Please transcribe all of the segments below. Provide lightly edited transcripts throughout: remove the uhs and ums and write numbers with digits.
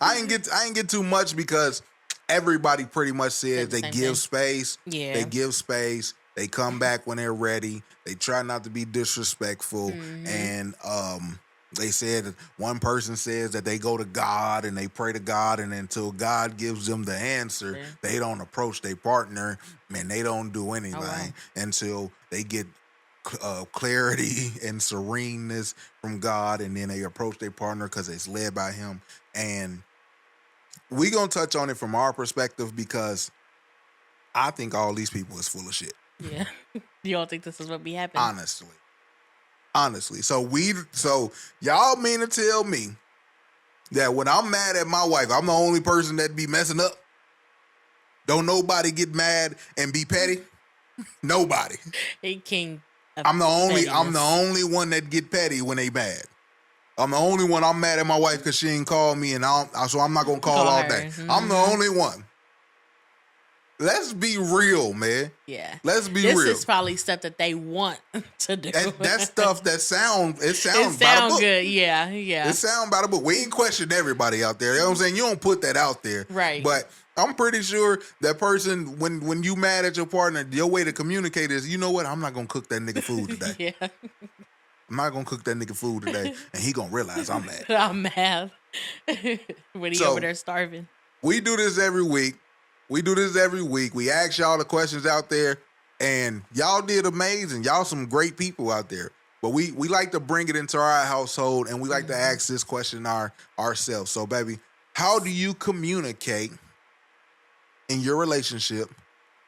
I ain't get too much because everybody pretty much says they give thing. space. Yeah. They give space. They come back when they're ready. They try not to be disrespectful. And they said one person says that they go to God and they pray to God, and until God gives them the answer, they don't approach their partner, and they don't do anything until they get clarity and sereneness from God, and then they approach their partner because it's led by Him. And we gonna touch on it from our perspective because I think all these people is full of shit. Yeah. You don't think this is what be happening? Honestly. So y'all mean to tell me that when I'm mad at my wife, I'm the only person that be messing up? Don't nobody get mad and be petty? Nobody. A king. I'm the only one that get petty when they mad. I'm the only one. I'm mad at my wife because she ain't called me, and so I'm not gonna call all day. I'm the only one. Let's be real, man. Yeah. Let's be real. This is probably stuff that they want to do. That stuff that sounds by the book. Good. Yeah. It sounds by the book. We ain't question everybody out there. You know what I'm saying? You don't put that out there. Right. But I'm pretty sure that person, when you mad at your partner, your way to communicate is, you know what? I'm not going to cook that nigga food today. Yeah. I'm not going to cook that nigga food today. And he going to realize I'm mad. I'm mad. When he over there starving. We do this every week. We ask y'all the questions out there, and y'all did amazing. Y'all some great people out there. But we like to bring it into our household, and we like to ask this question ourselves. So, baby, how do you communicate in your relationship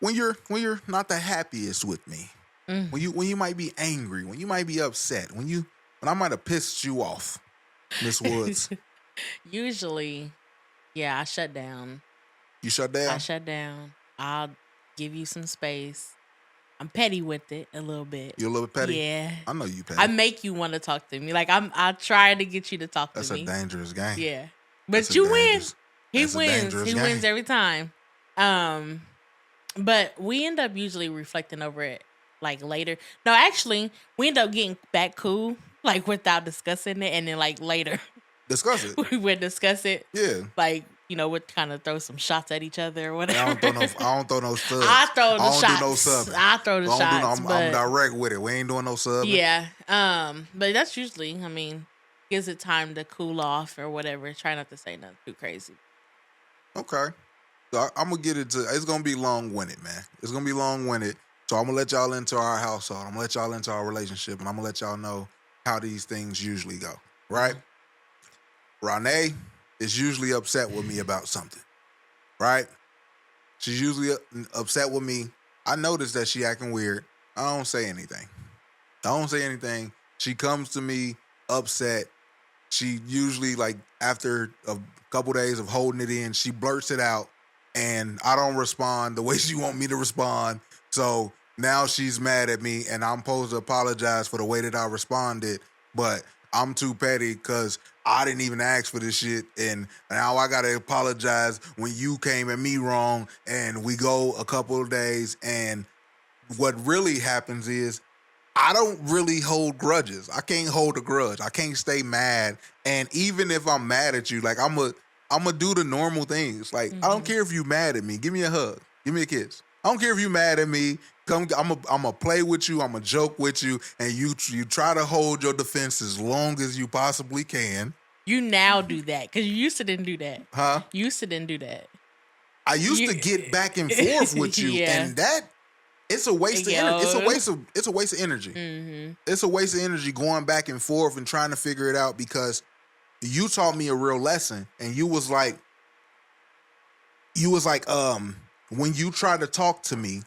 when you're not the happiest with me? When you might be angry, when you might be upset, when I might have pissed you off, Miss Woods? Usually, yeah, I shut down. You shut down? I shut down. I'll give you some space. I'm petty with it a little bit. You're a little bit petty? Yeah. I know you petty. I make you want to talk to me. Like I try to get you to talk to me. That's a dangerous game. Yeah. But you win. He wins. He game. wins every time. But we end up usually reflecting over it like later. No, actually, we end up getting back cool like without discussing it, and then like later discuss it. We would discuss it. Yeah. Like, you know, we'd kind of throw some shots at each other or whatever. I don't throw no subs. I throw the shots. Do no subs. I throw the shots. I'm direct with it. We ain't doing no subs. Yeah. But that's usually, I mean, gives it time to cool off or whatever. Try not to say nothing too crazy. Okay. So I'm going to get into, it's going to be long-winded, man. It's going to be long-winded. So I'm going to let y'all into our household. I'm going to let y'all into our relationship, and I'm going to let y'all know how these things usually go. Right? Renee is usually upset with me about something, right? She's usually upset with me. I notice that she acting weird. I don't say anything. She comes to me upset. She usually, like, after a couple days of holding it in, she blurts it out, and I don't respond the way she want me to respond. So now she's mad at me, and I'm supposed to apologize for the way that I responded, but I'm too petty because I didn't even ask for this shit, and now I gotta apologize when you came at me wrong, and we go a couple of days, and what really happens is I don't really hold grudges. I can't hold a grudge. I can't stay mad, and even if I'm mad at you, like I'm a do the normal things. Like I don't care if you mad at me. Give me a hug. Give me a kiss. I don't care if you mad at me. I'm a play with you. I'm a joke with you, and you try to hold your defense as long as you possibly can. You now do that because you used to didn't do that. Huh? You used to didn't do that. I used to get back and forth with you, and that it's a waste of energy. It's a waste of energy. Mm-hmm. It's a waste of energy going back and forth and trying to figure it out because you taught me a real lesson, and you was like, when you try to talk to me,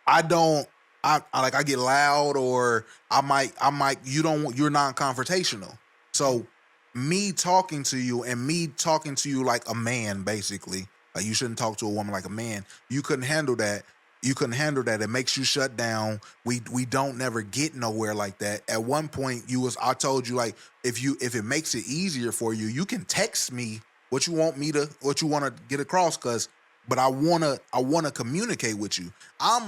I get loud, or you're non-confrontational. So me talking to you like a man, basically, like you shouldn't talk to a woman like a man. You couldn't handle that. It makes you shut down. We don't never get nowhere like that. At one point I told you, like, if it makes it easier for you, you can text me what you want to get across, because but I wanna communicate with you.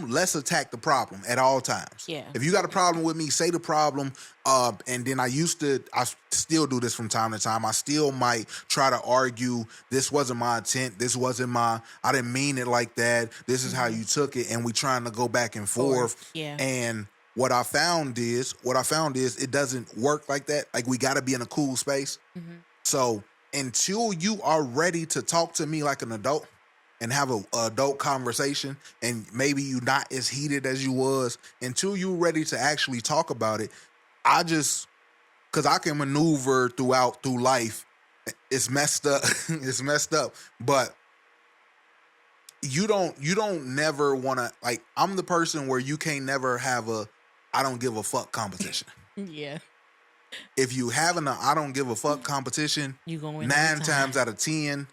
Let's attack the problem at all times. Yeah. If you got a problem with me, say the problem. And then I still do this from time to time. I still might try to argue, this wasn't my intent. I didn't mean it like that. This is how you took it. And we trying to go back and forth. Yeah. And what I found is it doesn't work like that. Like, we got to be in a cool space. So until you are ready to talk to me like an adult and have a adult conversation, and maybe you not as heated as you was, until you ready to actually talk about it, because I can maneuver through life. It's messed up. It's messed up. But you don't never want to, like, I'm the person where you can't never have a I don't give a fuck competition. Yeah. If you having a I don't give a fuck competition, You gonna win 9 times out of 10,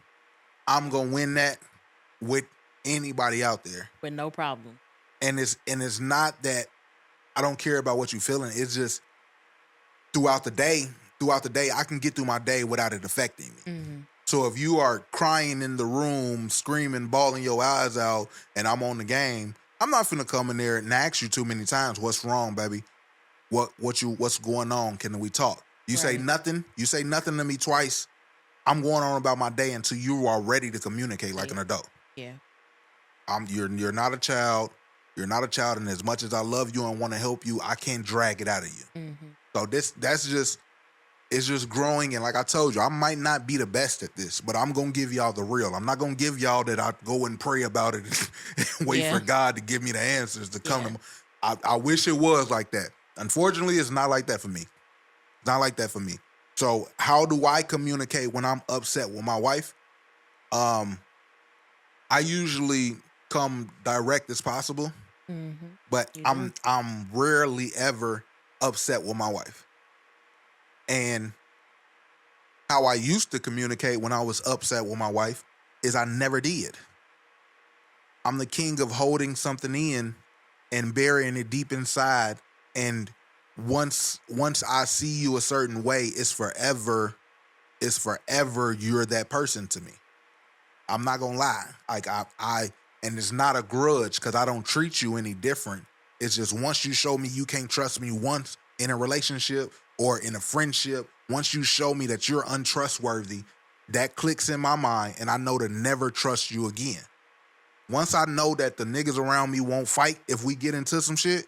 I'm gonna win that with anybody out there with no problem. And it's not that I don't care about what you're feeling. It's just throughout the day, I can get through my day without it affecting me. So if you are crying in the room, screaming, bawling your eyes out, and I'm on the game, I'm not finna come in there and ask you too many times, what's wrong, baby? What's going on? Can we talk? You say nothing. You say nothing to me twice. I'm going on about my day until you are ready to communicate like an adult. Yeah. You're not a child. You're not a child, and as much as I love you and want to help you, I can't drag it out of you. So it's just growing, and like I told you, I might not be the best at this, but I'm gonna give y'all the real. I'm not gonna give y'all that I go and pray about it and wait for God to give me the answers to come to. I wish it was like that. Unfortunately, it's not like that for me. It's not like that for me. So how do I communicate when I'm upset with my wife? I usually come direct as possible, but I'm rarely ever upset with my wife. And how I used to communicate when I was upset with my wife is I never did. I'm the king of holding something in and burying it deep inside. And once I see you a certain way, it's forever you're that person to me. I'm not gonna lie. Like and it's not a grudge because I don't treat you any different. It's just once you show me you can't trust me once in a relationship or in a friendship, once you show me that you're untrustworthy, that clicks in my mind and I know to never trust you again. Once I know that the niggas around me won't fight if we get into some shit,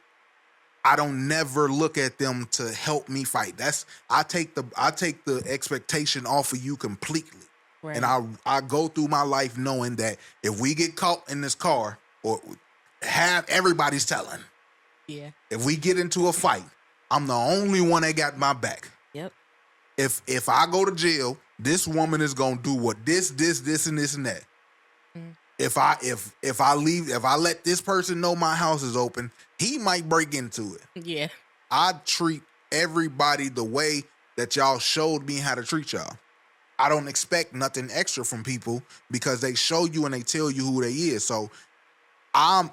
I don't never look at them to help me fight. I take the expectation off of you completely. Right. And I go through my life knowing that if we get caught in this car or everybody's telling. Yeah. If we get into a fight, I'm the only one that got my back. Yep. If I go to jail, this woman is gonna do what this and this and that. If I let this person know my house is open, he might break into it. Yeah. I treat everybody the way that y'all showed me how to treat y'all. I don't expect nothing extra from people because they show you and they tell you who they is. So I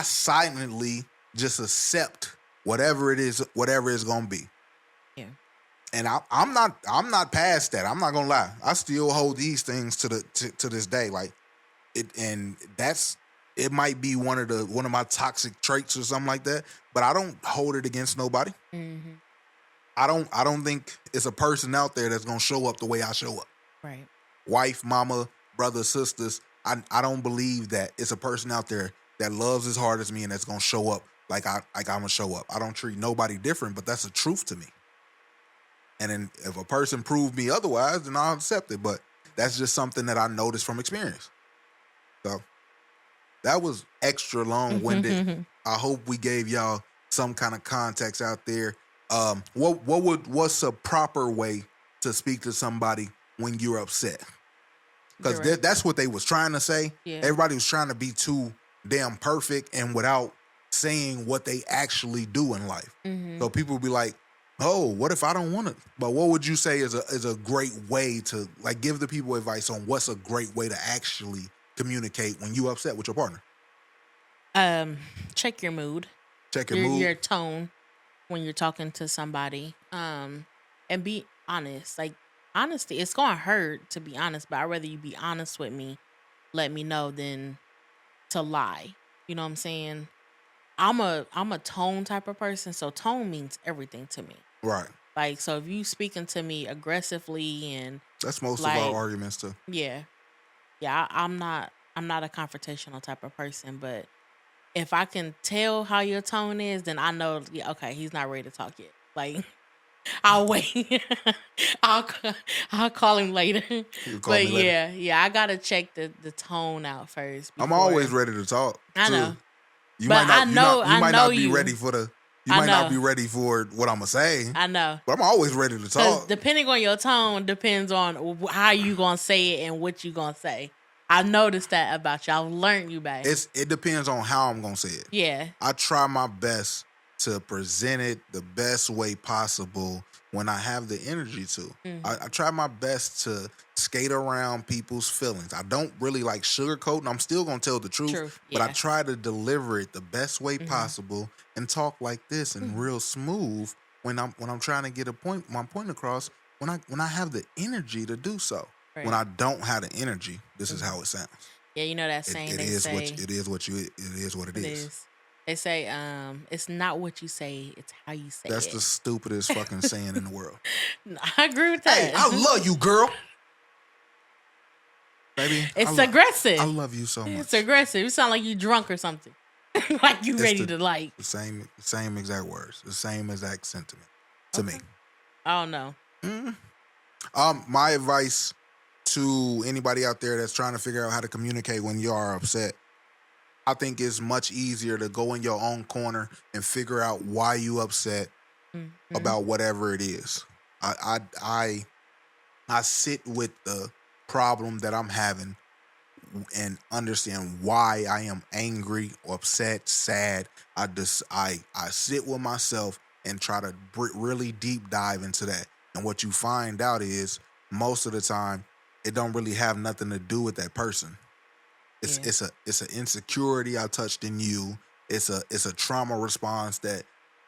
silently just accept whatever it's gonna be. Yeah. And I'm not past that. I'm not gonna lie. I still hold these things to this day. Like it, and it might be one of my toxic traits or something like that. But I don't hold it against nobody. I don't think it's a person out there that's gonna show up the way I show up. Right. Wife, mama, brother, sisters. I don't believe that it's a person out there that loves as hard as me and that's gonna show up like I'm gonna show up. I don't treat nobody different, but that's the truth to me. And then if a person proved me otherwise, then I'll accept it. But that's just something that I noticed from experience. So that was extra long-winded. I hope we gave y'all some kind of context out there. What's a proper way to speak to somebody when you're upset? Because that's what they was trying to say. Yeah. Everybody was trying to be too damn perfect and without saying what they actually do in life. So people will be like, oh, what if I don't want it? But what would you say is a great way to, like, give the people advice on what's a great way to actually communicate when you upset with your partner? Check your mood. Check your mood. Your tone when you're talking to somebody. And be honest. Like, honesty, it's gonna hurt to be honest, but I'd rather you be honest with me let me know than to lie. You know what I'm saying? I'm a tone type of person, so tone means everything to me. Right. Like, so if you speaking to me aggressively and That's most like, of our arguments too. yeah, I'm not a confrontational type of person, but if I can tell how your tone is, then I know, yeah, okay, he's not ready to talk yet. Like, I'll wait. I'll call him later. You call But me later. yeah, I gotta check the tone out first. I'm before- always ready to talk. I too. know. You But might not. You might not be you. ready for the. You I might not know. be ready for what I'm gonna say. I know. But I'm always ready to Because talk. depending on your tone depends on how you gonna say it and what you gonna say. I noticed that about you. I've learned you, babe. It depends on how I'm gonna say it. Yeah. I try my best to present it the best way possible when I have the energy to. I try my best to skate around people's feelings. I don't really like sugarcoating. I'm still gonna tell the truth, but I yeah. try to deliver it the best way possible and talk like this and real smooth when I'm trying to get my point across. When I have the energy to do so. Right. When I don't have the energy, this is how it sounds. Yeah, you know that saying It they is say. it is what it is. They say, it's not what you say, it's how you say That's it. the stupidest fucking saying in the world. I agree with that. Hey, I love you, girl. Baby, it's aggressive. I love you so much. It's aggressive. You sound like you drunk or something. Like you ready to like. The same exact words. The same exact sentiment to me. I don't know. My advice to anybody out there that's trying to figure out how to communicate when you are upset, I think it's much easier to go in your own corner and figure out why you upset about whatever it is. I sit with the problem that I'm having and understand why I am angry, upset, sad. I sit with myself and try to really deep dive into that. And what you find out is most of the time it don't really have nothing to do with that person. It's an insecurity I touched in you. It's a trauma response that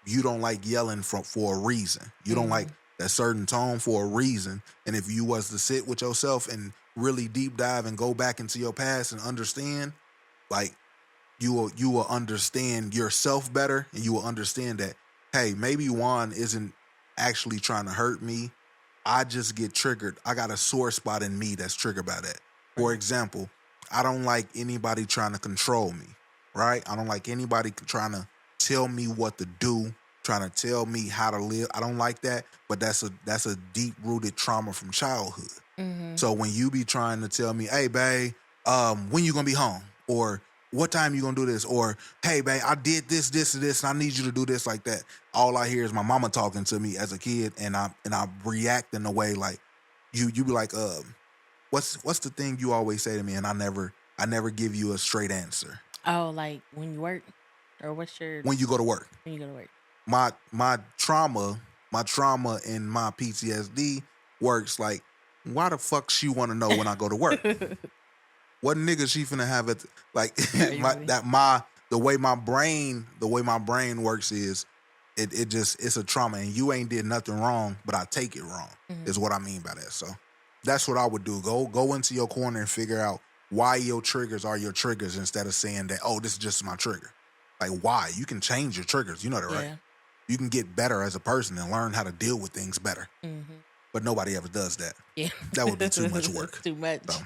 you don't like yelling for a reason. You don't like that certain tone for a reason. And if you was to sit with yourself and really deep dive and go back into your past and understand, like you will understand yourself better, and you will understand that, hey, maybe Juan isn't actually trying to hurt me. I just get triggered. I got a sore spot in me that's triggered by that. For example, I don't like anybody trying to control me, right? I don't like anybody trying to tell me what to do, trying to tell me how to live. I don't like that, but that's a deep-rooted trauma from childhood. So when you be trying to tell me, hey, babe, when you gonna be home? Or what time you gonna do this? Or, hey, babe, I did this, and this, and I need you to do this like that. All I hear is my mama talking to me as a kid, and I react in a way like, you be like, what's the thing you always say to me, and I never give you a straight answer. Oh, like when you work, or when you go to work? When you go to work. My trauma and my PTSD works like, why the fuck she want to know when I go to work? What nigga she finna have it? Like the way my brain works is it's a trauma, and you ain't did nothing wrong, but I take it wrong. Is what I mean by that. So that's what I would do. Go into your corner and figure out why your triggers are your triggers, instead of saying that, oh, this is just my trigger. Like, why? You can change your triggers. You know that, right? Yeah. You can get better as a person and learn how to deal with things better. But nobody ever does that. Yeah. That would be too much work. Too much. So.